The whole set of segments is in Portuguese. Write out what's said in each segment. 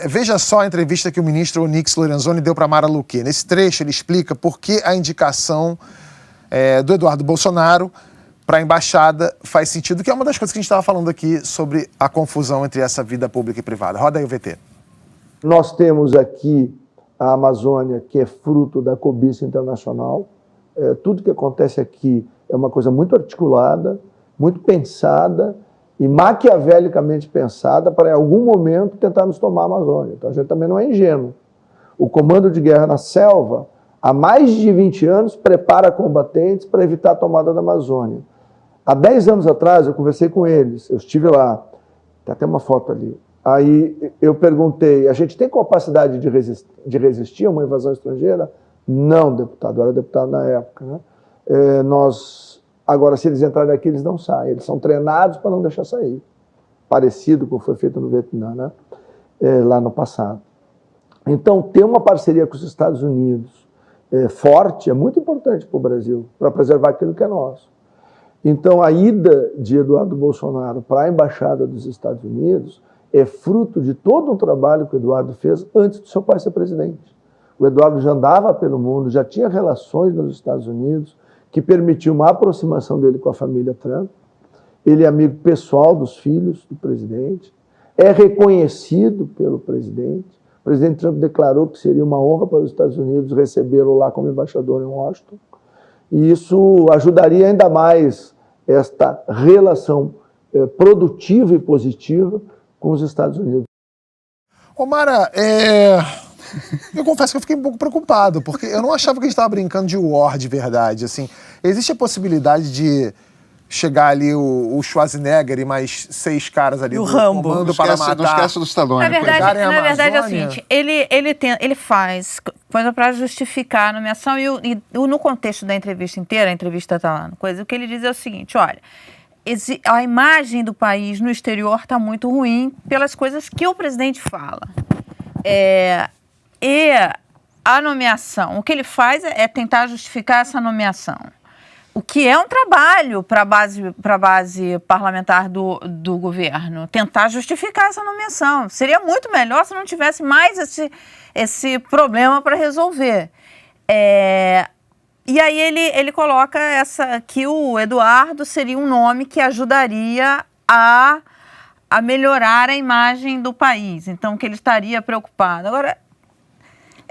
Veja só a entrevista que o ministro Onyx Lorenzoni deu para Mara Luque. Nesse trecho, ele explica por que a indicação do Eduardo Bolsonaro para a embaixada faz sentido, que é uma das coisas que a gente estava falando aqui sobre a confusão entre essa vida pública e privada. Roda aí o VT. Nós temos aqui a Amazônia, que é fruto da cobiça internacional. Tudo que acontece aqui é uma coisa muito articulada, muito pensada e maquiavelicamente pensada para, em algum momento, tentar nos tomar a Amazônia. Então, a gente também não é ingênuo. O Comando de Guerra na Selva, há mais de 20 anos, prepara combatentes para evitar a tomada da Amazônia. Há 10 anos atrás, eu conversei com eles, eu estive lá, tem até uma foto ali. Aí eu perguntei, a gente tem capacidade de resistir a uma invasão estrangeira? Não, deputado, eu era deputado na época, né? Agora, se eles entrarem aqui, eles não saem, eles são treinados para não deixar sair. Parecido com o que foi feito no Vietnã, né? Lá no passado. Então, ter uma parceria com os Estados Unidos forte é muito importante para o Brasil, para preservar aquilo que é nosso. Então, a ida de Eduardo Bolsonaro para a Embaixada dos Estados Unidos é fruto de todo um trabalho que o Eduardo fez antes do seu pai ser presidente. O Eduardo já andava pelo mundo, já tinha relações nos Estados Unidos, que permitiu uma aproximação dele com a família Trump. Ele é amigo pessoal dos filhos do presidente, é reconhecido pelo presidente. O presidente Trump declarou que seria uma honra para os Estados Unidos recebê-lo lá como embaixador em Washington. E isso ajudaria ainda mais esta relação produtiva e positiva com os Estados Unidos. Ô Mara, eu confesso que eu fiquei um pouco preocupado, porque eu não achava que a gente estava brincando de war de verdade. Assim, existe a possibilidade de chegar ali o Schwarzenegger e mais 6 caras ali do comando para matar. Não esquece do Stallone. Na verdade é o seguinte, ele faz coisa para justificar a nomeação e no contexto da entrevista inteira, a entrevista está lá, o que ele diz é o seguinte, olha, a imagem do país no exterior está muito ruim pelas coisas que o presidente fala. E a nomeação, o que ele faz é tentar justificar essa nomeação. O que é um trabalho para a base parlamentar do governo, tentar justificar essa nomeação. Seria muito melhor se não tivesse mais esse problema para resolver. E aí ele coloca que o Eduardo seria um nome que ajudaria a melhorar a imagem do país. Então, que ele estaria preocupado. Agora,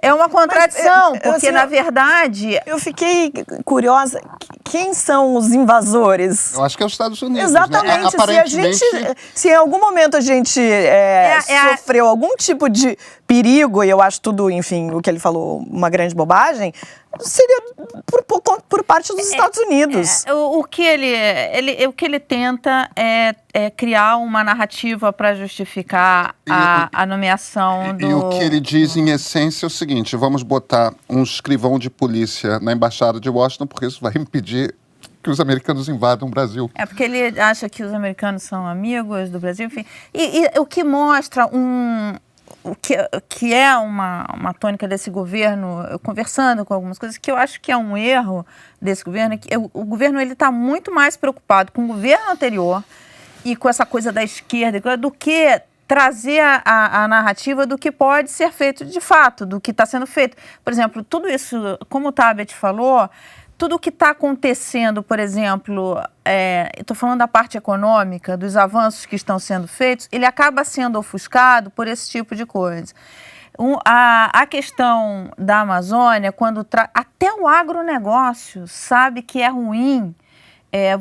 é uma contradição, porque, na verdade... Eu fiquei curiosa, quem são os invasores? Eu acho que é os Estados Unidos, exatamente, né? Aparentemente... se em algum momento a gente sofreu algum tipo de perigo, e eu acho tudo, enfim, o que ele falou, uma grande bobagem, seria por parte dos Estados Unidos. O que ele tenta é criar uma narrativa para justificar a nomeação do... E o que ele diz, em essência, é o seguinte, vamos botar um escrivão de polícia na Embaixada de Washington, porque isso vai impedir que os americanos invadam o Brasil. Porque ele acha que os americanos são amigos do Brasil, enfim. E o que mostra o que é uma tônica desse governo, eu conversando com algumas coisas, que eu acho que é um erro desse governo, que o governo está muito mais preocupado com o governo anterior e com essa coisa da esquerda, do que trazer a narrativa do que pode ser feito de fato, do que está sendo feito. Por exemplo, tudo isso, como o Tabet falou, tudo o que está acontecendo, por exemplo, estou falando da parte econômica, dos avanços que estão sendo feitos, ele acaba sendo ofuscado por esse tipo de coisa. A questão da Amazônia, até o agronegócio sabe que é ruim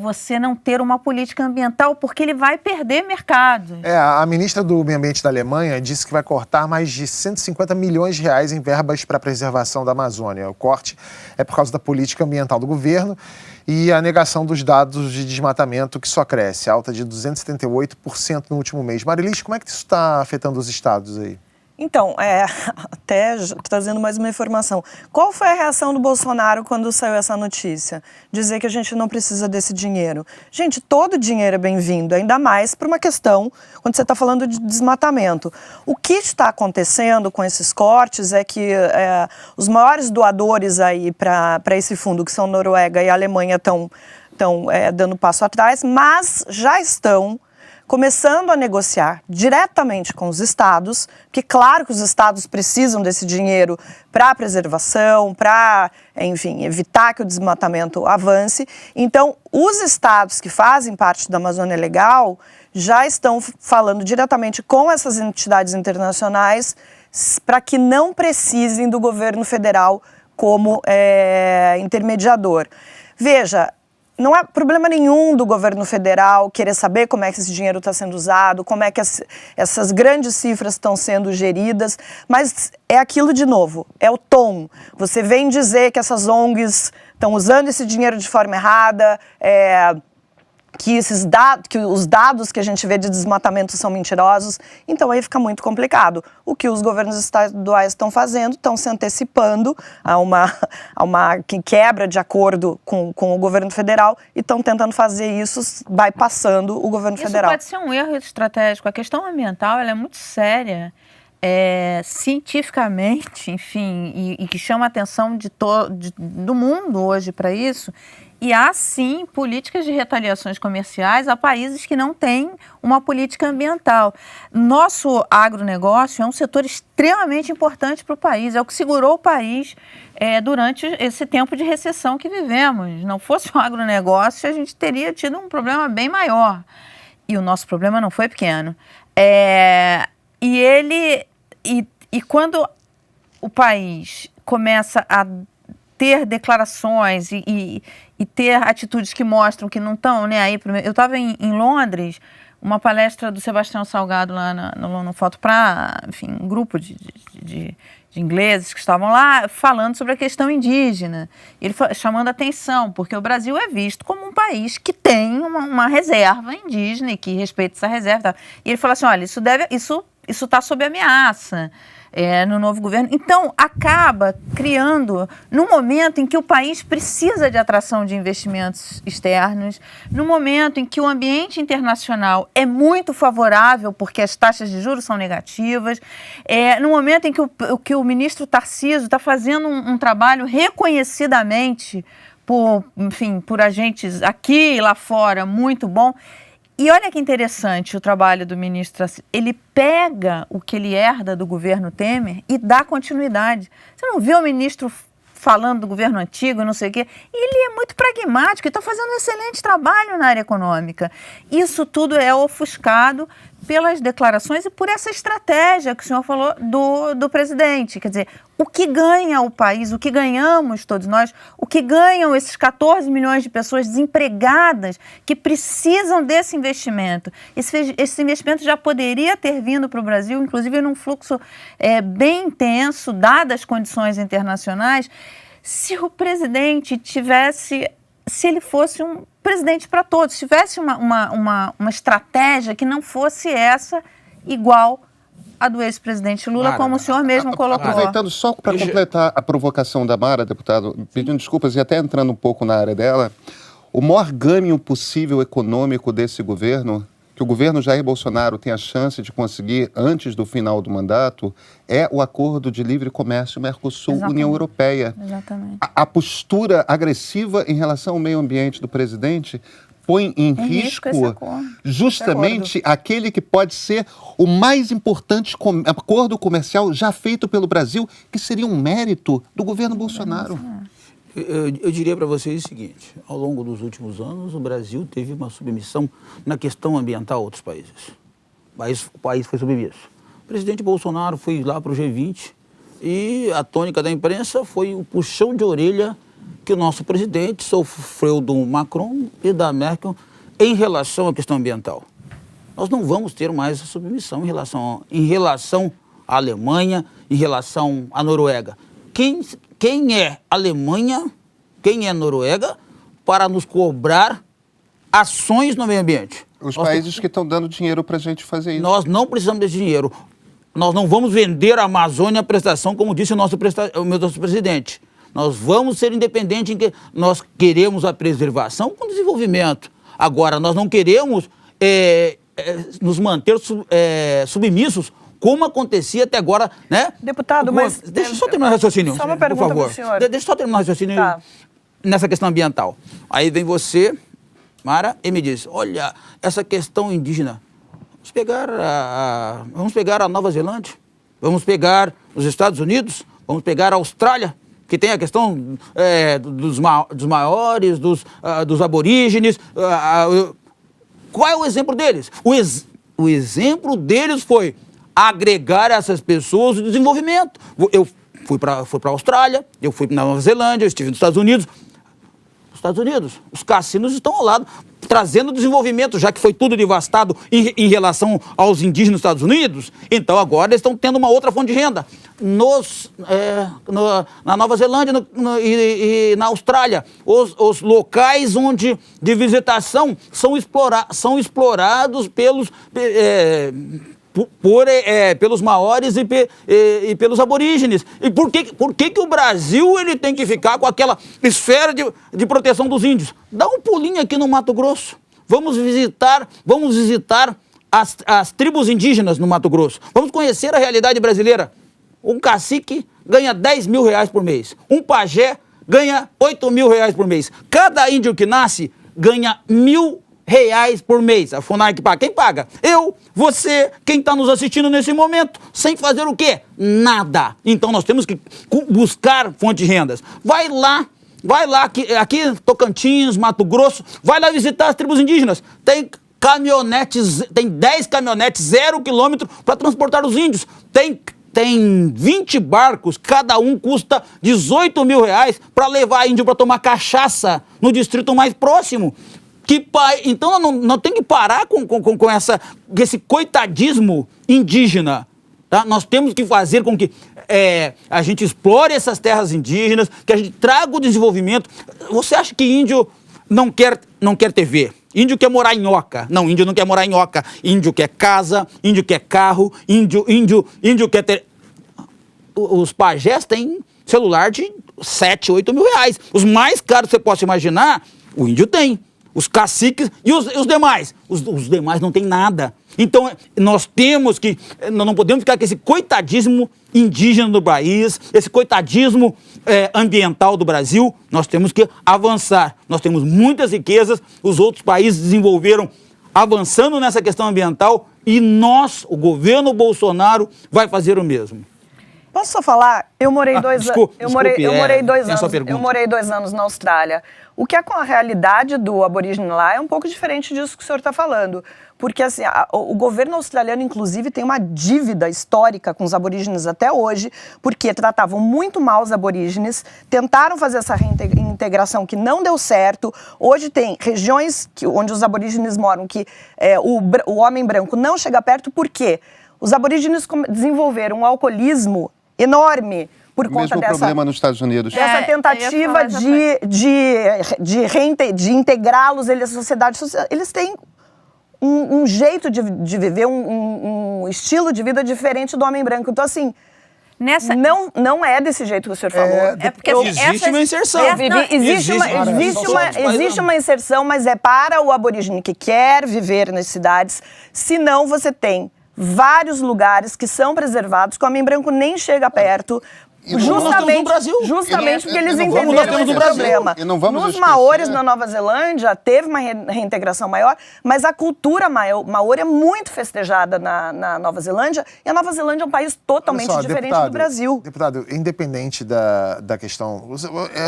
você não ter uma política ambiental, porque ele vai perder mercado. A ministra do Meio Ambiente da Alemanha disse que vai cortar mais de 150 milhões de reais em verbas para a preservação da Amazônia. O corte é por causa da política ambiental do governo e a negação dos dados de desmatamento, que só cresce, alta de 278% no último mês. Marilis, como é que isso está afetando os estados aí? Então, até trazendo mais uma informação. Qual foi a reação do Bolsonaro quando saiu essa notícia? Dizer que a gente não precisa desse dinheiro. Gente, todo dinheiro é bem-vindo, ainda mais para uma questão quando você está falando de desmatamento. O que está acontecendo com esses cortes é que os maiores doadores aí para esse fundo, que são Noruega e Alemanha, estão dando passo atrás, mas já estão começando a negociar diretamente com os estados, que claro que os estados precisam desse dinheiro para a preservação, para, enfim, evitar que o desmatamento avance. Então, os estados que fazem parte da Amazônia Legal já estão falando diretamente com essas entidades internacionais para que não precisem do governo federal como intermediador. Veja, não é problema nenhum do governo federal querer saber como é que esse dinheiro está sendo usado, como é que essas grandes cifras estão sendo geridas, mas é aquilo de novo, é o tom. Você vem dizer que essas ONGs estão usando esse dinheiro de forma errada, que os dados que a gente vê de desmatamento são mentirosos, então aí fica muito complicado. O que os governos estaduais estão fazendo, estão se antecipando a uma quebra de acordo com o governo federal e estão tentando fazer isso bypassando o governo federal. Isso pode ser um erro estratégico. A questão ambiental ela é muito séria, cientificamente, enfim, e que chama a atenção do mundo hoje para isso. E há, sim, políticas de retaliações comerciais a países que não têm uma política ambiental. Nosso agronegócio é um setor extremamente importante para o país, é o que segurou o país durante esse tempo de recessão que vivemos. Não fosse o agronegócio, a gente teria tido um problema bem maior. E o nosso problema não foi pequeno. E quando o país começa a ter declarações e ter atitudes que mostram que não estão nem aí. Eu estava em Londres, uma palestra do Sebastião Salgado lá no Foto para, enfim, um grupo de ingleses que estavam lá falando sobre a questão indígena. Ele chamando a atenção, porque o Brasil é visto como um país que tem uma reserva indígena e que respeita essa reserva. Tá? E ele falou assim, olha, isso está sob ameaça. No novo governo. Então, acaba criando, no momento em que o país precisa de atração de investimentos externos, no momento em que o ambiente internacional é muito favorável, porque as taxas de juros são negativas, no momento em que o ministro Tarcísio está fazendo um trabalho reconhecidamente por agentes aqui e lá fora muito bom. E olha que interessante o trabalho do ministro, ele pega o que ele herda do governo Temer e dá continuidade. Você não vê o ministro falando do governo antigo, não sei o quê? Ele é muito pragmático e está fazendo um excelente trabalho na área econômica. Isso tudo é ofuscado pelas declarações e por essa estratégia que o senhor falou do presidente. Quer dizer, o que ganha o país, o que ganhamos todos nós, o que ganham esses 14 milhões de pessoas desempregadas que precisam desse investimento. Esse investimento já poderia ter vindo para o Brasil, inclusive num fluxo bem intenso, dadas as condições internacionais, se o presidente se ele fosse um presidente para todos, tivesse uma estratégia que não fosse essa igual a do ex-presidente Lula, Mara, como o senhor mesmo colocou. Aproveitando só para completar a provocação da Mara, deputado, pedindo desculpas e até entrando um pouco na área dela, o maior ganho possível econômico desse governo, que o governo Jair Bolsonaro tem a chance de conseguir antes do final do mandato, é o acordo de livre comércio Mercosul-União Europeia. Exatamente. A postura agressiva em relação ao meio ambiente do presidente põe em risco justamente aquele que pode ser o mais importante acordo comercial já feito pelo Brasil, que seria um mérito do governo Bolsonaro. Eu diria para vocês o seguinte, ao longo dos últimos anos, o Brasil teve uma submissão na questão ambiental a outros países. O país foi submisso. O presidente Bolsonaro foi lá para o G20 e a tônica da imprensa foi o puxão de orelha que o nosso presidente sofreu do Macron e da Merkel em relação à questão ambiental. Nós não vamos ter mais essa submissão em relação à Alemanha, em relação à Noruega. Quem é Alemanha, quem é Noruega, para nos cobrar ações no meio ambiente? Os países que estão dando dinheiro para a gente fazer isso. Nós não precisamos desse dinheiro. Nós não vamos vender a Amazônia à prestação, como disse o nosso presidente. Nós vamos ser independentes em que nós queremos a preservação com desenvolvimento. Agora, nós não queremos nos manter submissos, como acontecia até agora, né? Deputado, mas... Deixa eu só terminar o raciocínio, só uma pergunta, por favor. pro senhor. Deixa eu só terminar o raciocínio nessa questão ambiental. Aí vem você, Mara, e me diz, olha, essa questão indígena, Vamos pegar a Nova Zelândia, vamos pegar os Estados Unidos, vamos pegar a Austrália, que tem a questão dos maiores, dos aborígenes. Qual é o exemplo deles? O exemplo deles foi agregar essas pessoas o desenvolvimento. Eu fui para a Austrália, eu fui na Nova Zelândia, eu estive nos Estados Unidos. Estados Unidos, os cassinos estão ao lado, trazendo desenvolvimento, já que foi tudo devastado em relação aos indígenas dos Estados Unidos. Então agora eles estão tendo uma outra fonte de renda. Na Nova Zelândia e na Austrália, os locais de visitação são explorados pelos maoris e pelos aborígenes. E por que o Brasil ele tem que ficar com aquela esfera de proteção dos índios? Dá um pulinho aqui no Mato Grosso. Vamos visitar as tribos indígenas no Mato Grosso. Vamos conhecer a realidade brasileira. Um cacique ganha 10 mil reais por mês. Um pajé ganha 8 mil reais por mês. Cada índio que nasce ganha R$1.000 por mês. A FUNAI que paga. Quem paga? Eu, você, quem está nos assistindo nesse momento, sem fazer o quê? Nada. Então nós temos que buscar fonte de rendas. Vai lá, aqui Tocantins, Mato Grosso, vai lá visitar as tribos indígenas. Tem 10 caminhonetes 0 quilômetro para transportar os índios. Tem 20 barcos, cada um custa 18 mil reais para levar índio para tomar cachaça no distrito mais próximo. Então não tem que parar com esse coitadismo indígena. Tá? Nós temos que fazer com que a gente explore essas terras indígenas, que a gente traga o desenvolvimento. Você acha que índio não quer TV? Índio quer morar em oca. Não, índio não quer morar em oca. Índio quer casa, índio quer carro, índio quer ter... Os pajés têm celular de 7, 8 mil reais. Os mais caros que você possa imaginar, o índio tem. Os caciques e os demais. Os demais não têm nada. Então, nós não podemos ficar com esse coitadismo indígena do país, esse coitadismo ambiental do Brasil. Nós temos que avançar. Nós temos muitas riquezas, os outros países desenvolveram avançando nessa questão ambiental e o governo Bolsonaro, vai fazer o mesmo. Posso só falar? Eu morei 2 anos. Eu morei 2 anos na Austrália. O que é com a realidade do aborígene lá é um pouco diferente disso que o senhor está falando. Porque assim, o governo australiano, inclusive, tem uma dívida histórica com os aborígenes até hoje, porque tratavam muito mal os aborígenes, tentaram fazer essa reintegração que não deu certo. Hoje tem regiões onde os aborígenes moram que o homem branco não chega perto, por quê? Os aborígenes desenvolveram um alcoolismo enorme por conta mesmo problema nos Estados Unidos. Dessa tentativa de integrá-los à sociedade. Eles têm um jeito de viver, um estilo de vida diferente do homem branco. Então, assim, não é desse jeito que o senhor falou. Porque existe uma inserção. Existe uma inserção, mas é para o aborígene que quer viver nas cidades. Senão, você tem vários lugares que são preservados, que o homem branco nem chega perto, justamente porque eles entenderam esse problema. Nos maoris, na Nova Zelândia, teve uma reintegração maior, mas a cultura maori é muito festejada na Nova Zelândia, e a Nova Zelândia é um país totalmente diferente do Brasil. Deputado, independente da questão,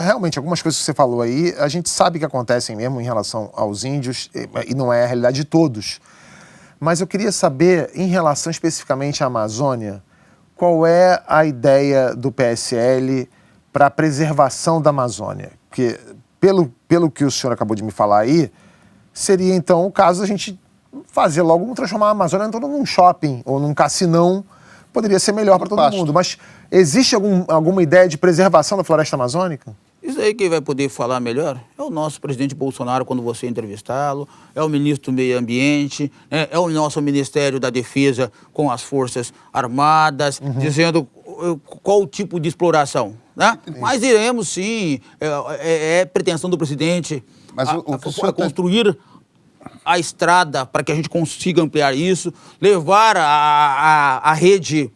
realmente, algumas coisas que você falou aí, a gente sabe que acontecem mesmo em relação aos índios, e não é a realidade de todos. Mas eu queria saber, em relação especificamente à Amazônia, qual é a ideia do PSL para a preservação da Amazônia? Porque, pelo que o senhor acabou de me falar aí, seria então o caso da gente fazer logo, transformar a Amazônia num shopping ou num cassinão, poderia ser melhor para todo mundo. Mas existe alguma ideia de preservação da floresta amazônica? Isso aí quem vai poder falar melhor é o nosso presidente Bolsonaro, quando você entrevistá-lo, é o ministro do Meio Ambiente, é o nosso Ministério da Defesa com as Forças Armadas, dizendo qual o tipo de exploração. Né? Mas iremos sim, é pretensão do presidente construir a estrada para que a gente consiga ampliar isso, levar a rede...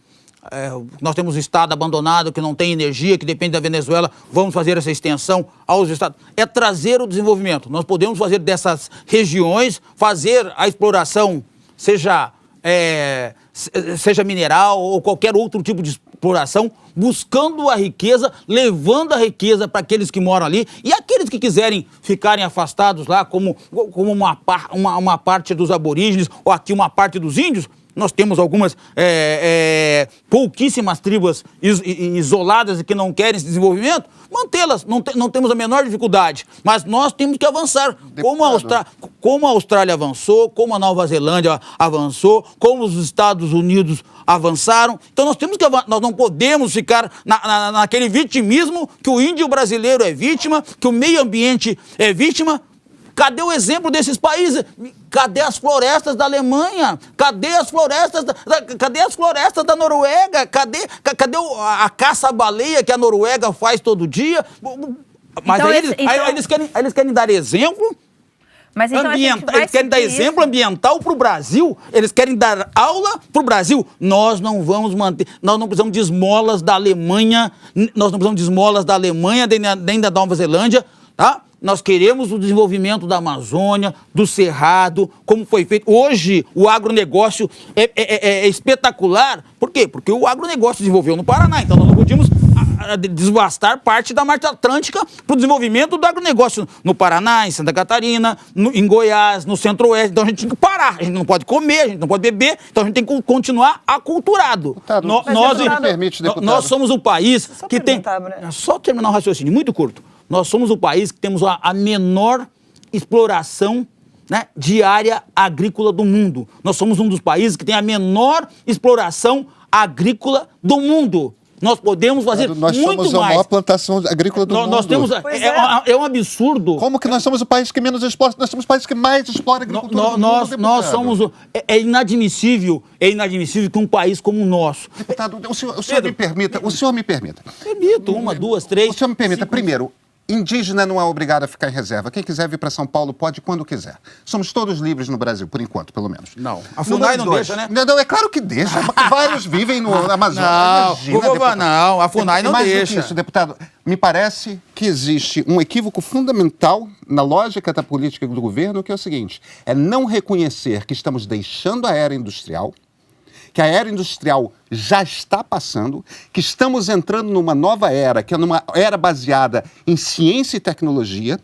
nós temos um estado abandonado que não tem energia, que depende da Venezuela, vamos fazer essa extensão aos estados. É trazer o desenvolvimento. Nós podemos fazer dessas regiões, fazer a exploração, seja seja mineral ou qualquer outro tipo de exploração, buscando a riqueza, levando a riqueza para aqueles que moram ali e aqueles que quiserem ficarem afastados lá, como uma parte dos aborígenes ou aqui uma parte dos índios. Nós temos algumas pouquíssimas tribos isoladas e que não querem esse desenvolvimento, mantê-las, não temos a menor dificuldade. Mas nós temos que avançar. Como a Austrália avançou, como a Nova Zelândia avançou, como os Estados Unidos avançaram. Então nós temos que nós não podemos ficar naquele vitimismo que o índio brasileiro é vítima, que o meio ambiente é vítima. Cadê o exemplo desses países? Cadê as florestas da Alemanha? Cadê as florestas da Noruega? Cadê a caça-baleia que a Noruega faz todo dia? Mas então, eles querem dar exemplo. Mas então eles querem dar exemplo ambiental para o Brasil. Eles querem dar aula para o Brasil. Nós não vamos manter. Nós não precisamos de esmolas da Alemanha. Nós não precisamos de esmolas da Alemanha nem da Nova Zelândia, tá? Nós queremos o desenvolvimento da Amazônia, do Cerrado, como foi feito. Hoje, o agronegócio é espetacular. Por quê? Porque o agronegócio desenvolveu no Paraná. Então, nós não podíamos devastar parte da Mata Atlântica para o desenvolvimento do agronegócio no Paraná, em Santa Catarina, em Goiás, no Centro-Oeste. Então, a gente tem que parar. A gente não pode comer, a gente não pode beber. Então, a gente tem que continuar aculturado. Deputado, nós somos um país que tem... Só terminar o raciocínio, muito curto. Nós somos o país que temos a menor exploração, né, de área agrícola do mundo. Nós somos um dos países que tem a menor exploração agrícola do mundo. Nós podemos fazer muito mais. Nós somos a maior plantação agrícola do mundo. Nós temos, é um absurdo. Como que nós somos o país que menos explora? Nós somos o país que mais explora a agricultura do mundo, nós somos... É inadmissível que um país como o nosso... Deputado, o senhor me permita. Permito, 1, 2, 3... O senhor me permita, primeiro... Indígena não é obrigado a ficar em reserva. Quem quiser vir para São Paulo pode quando quiser. Somos todos livres no Brasil, por enquanto, pelo menos. Não. A FUNAI não deixa, né? Não, é claro que deixa. Vários vivem no Amazonas. Não, a FUNAI não deixa. Mais do que isso, deputado, me parece que existe um equívoco fundamental na lógica da política do governo, que é o seguinte: é não reconhecer que estamos deixando a era industrial, que a era industrial já está passando, que estamos entrando numa nova era, que é numa era baseada em ciência e tecnologia,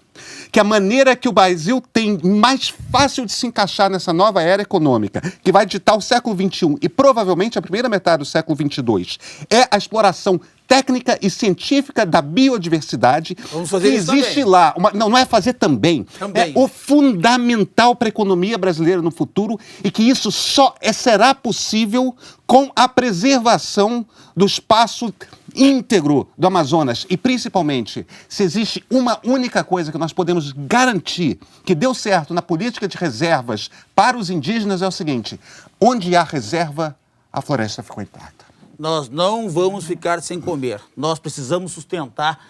que a maneira que o Brasil tem mais fácil de se encaixar nessa nova era econômica, que vai ditar o século XXI e provavelmente a primeira metade do século XXII, é a exploração técnica e científica da biodiversidade. Vamos fazer que isso existe também. Lá. Não é fazer também. É o fundamental para a economia brasileira no futuro e que isso só será possível com a preservação do espaço íntegro do Amazonas. E, principalmente, se existe uma única coisa que nós podemos garantir que deu certo na política de reservas para os indígenas é o seguinte: onde há reserva, a floresta ficou intacta. Nós não vamos ficar sem comer. Nós precisamos sustentar.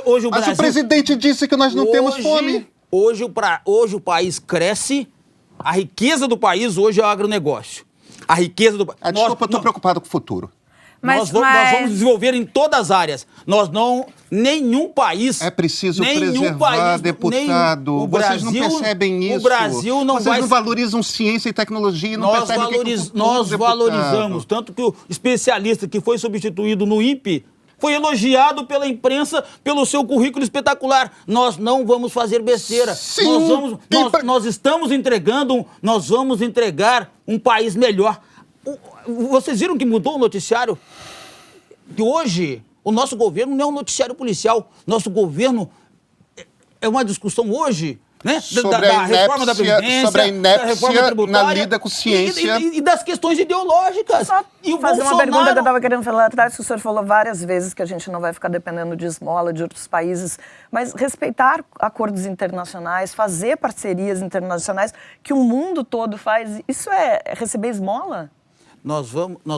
Hoje Mas o presidente disse que nós não temos fome. Hoje o país cresce. A riqueza do país hoje é o agronegócio. A riqueza do país... Desculpa, eu estou preocupado com o futuro. Nós vamos desenvolver em todas as áreas. Nenhum país... É preciso preservar, deputado. Vocês não percebem isso. O Brasil não Vocês não valorizam ciência e tecnologia e não percebem Nós valorizamos. Tanto que o especialista que foi substituído no INPE foi elogiado pela imprensa pelo seu currículo espetacular. Nós não vamos fazer besteira. Sim, nós vamos entregar um país melhor. Vocês viram que mudou o noticiário? Que hoje o nosso governo não é um noticiário policial. Nosso governo é uma discussão hoje, né? Da reforma da Previdência, sobre a inépcia da reforma tributária, na lida com ciência. E das questões ideológicas. Só e fazer uma pergunta que eu estava querendo falar atrás, que o senhor falou várias vezes que a gente não vai ficar dependendo de esmola de outros países, mas respeitar acordos internacionais, fazer parcerias internacionais que o mundo todo faz, isso é receber esmola? Nós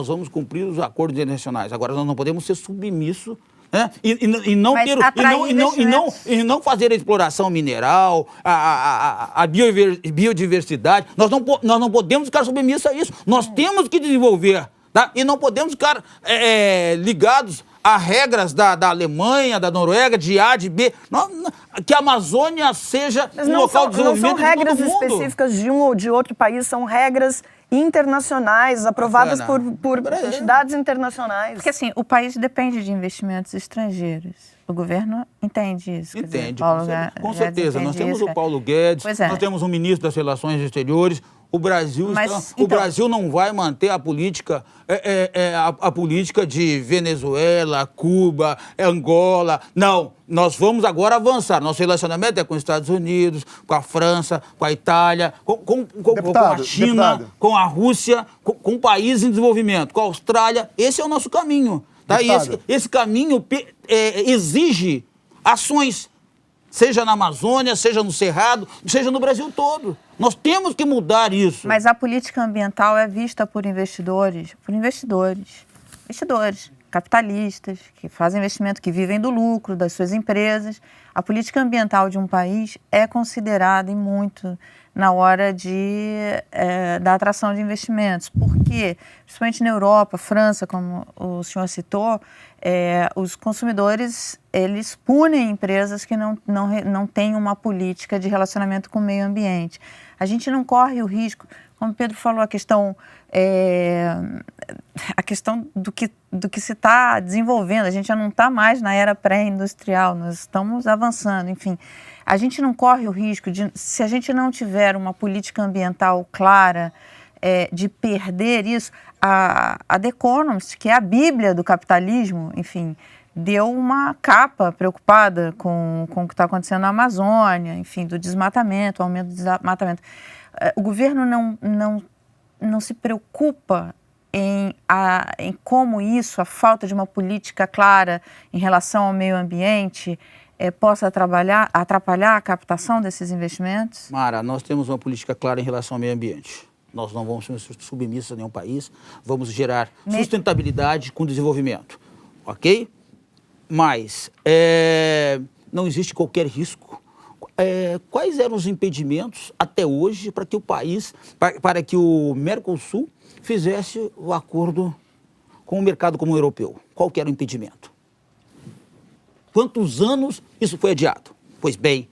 vamos cumprir os acordos internacionais. Agora, nós não podemos ser submissos, né? E não fazer a exploração mineral, a biodiversidade. Nós não podemos ficar submissos a isso. Nós temos que desenvolver, tá? E não podemos ficar ligados a regras da Alemanha, da Noruega, de A, de B. Que a Amazônia seja um local de desenvolvimento. Não são regras específicas de um ou de outro país, são regras internacionais, aprovadas por Brasil. entidades internacionais. Porque assim, o país depende de investimentos estrangeiros. O governo entende isso. Quer dizer, Entende, Paulo com Guedes certeza. Nós entende temos isso, o Paulo Guedes, Pois é. nós temos o ministro das Relações Exteriores. O Brasil, Mas, o então- Brasil não vai manter a política, a política de Venezuela, Cuba, Angola. Não, nós vamos agora avançar. Nosso relacionamento é com os Estados Unidos, com a França, com a Itália, com a China, deputado. com a Rússia, com países em desenvolvimento, com a Austrália. Esse é o nosso caminho. Tá? E Deputado. esse caminho exige ações, seja na Amazônia, seja no Cerrado, seja no Brasil todo. Nós temos que mudar isso. Mas a política ambiental é vista por investidores, capitalistas, que fazem investimento, que vivem do lucro das suas empresas. A política ambiental de um país é considerada em muito na hora da atração de investimentos. Porque, principalmente na Europa, França, como o senhor citou, os consumidores, eles punem empresas que não têm uma política de relacionamento com o meio ambiente. A gente não corre o risco, como o Pedro falou, a questão do que se está desenvolvendo. A gente já não está mais na era pré-industrial, nós estamos avançando, enfim. A gente não corre o risco de, se a gente não tiver uma política ambiental clara, de perder isso. A The Economist, que é a bíblia do capitalismo, enfim, deu uma capa preocupada com o que está acontecendo na Amazônia, enfim, do desmatamento, o aumento do desmatamento. O governo não se preocupa em como isso, a falta de uma política clara em relação ao meio ambiente, possa atrapalhar a captação desses investimentos? Mara, nós temos uma política clara em relação ao meio ambiente. Nós não vamos ser submissos a nenhum país, vamos gerar sustentabilidade com desenvolvimento, ok? Mas não existe qualquer risco. Quais eram os impedimentos até hoje para que o país, para que o Mercosul fizesse o acordo com o mercado comum europeu? Qual que era o impedimento? Quantos anos isso foi adiado? Pois bem,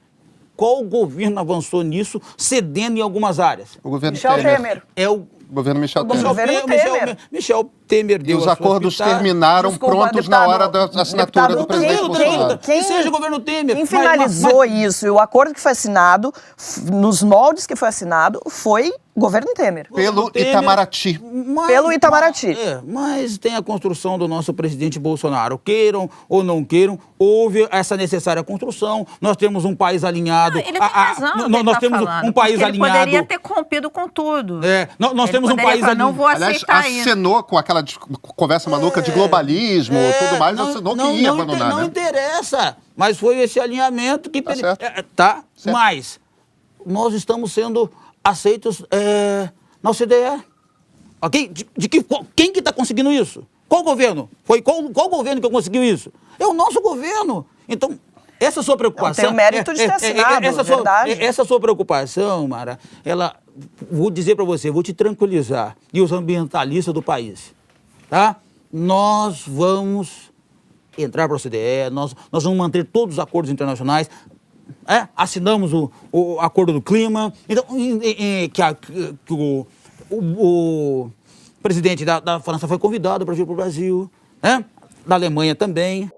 qual governo avançou nisso, cedendo em algumas áreas? O governo Michel Temer. É o governo Michel O Temer. governo Temer. Michel Temer E deu os a sua acordos pitada. terminaram Desculpa, prontos na hora deputado, da assinatura deputado, do presidente Bolsonaro. Que seja o governo Temer. Quem finalizou isso e o acordo que foi assinado, nos moldes que foi assinado, foi o governo Temer. Pelo Temer, Itamaraty. Pelo Itamaraty. Mas tem a construção do nosso presidente Bolsonaro. Queiram ou não queiram, houve essa necessária construção. Nós temos um país alinhado. Ele tem razão. Nós temos um país ele alinhado. Poderia ter rompido com tudo. Nós temos um poderia país falar, alinhado. não vou Aliás, aceitar isso. acenou com aquela conversa maluca de globalismo, tudo mais, assinou que ia abandonar, Não né? interessa, mas foi esse alinhamento que... Tá certo. Certo. Mas nós estamos sendo aceitos na OCDE. Ok? Quem que está conseguindo isso? Qual governo? Qual governo que conseguiu isso? É o nosso governo. Então, essa sua preocupação... Tem o mérito de ter assinado, verdade. Essa sua preocupação, Mara, vou dizer para você, vou te tranquilizar, e os ambientalistas do país, tá? Nós vamos entrar para a OCDE, nós vamos manter todos os acordos internacionais, assinamos o acordo do clima, então, que o presidente da França foi convidado para vir para o Brasil, da Alemanha também.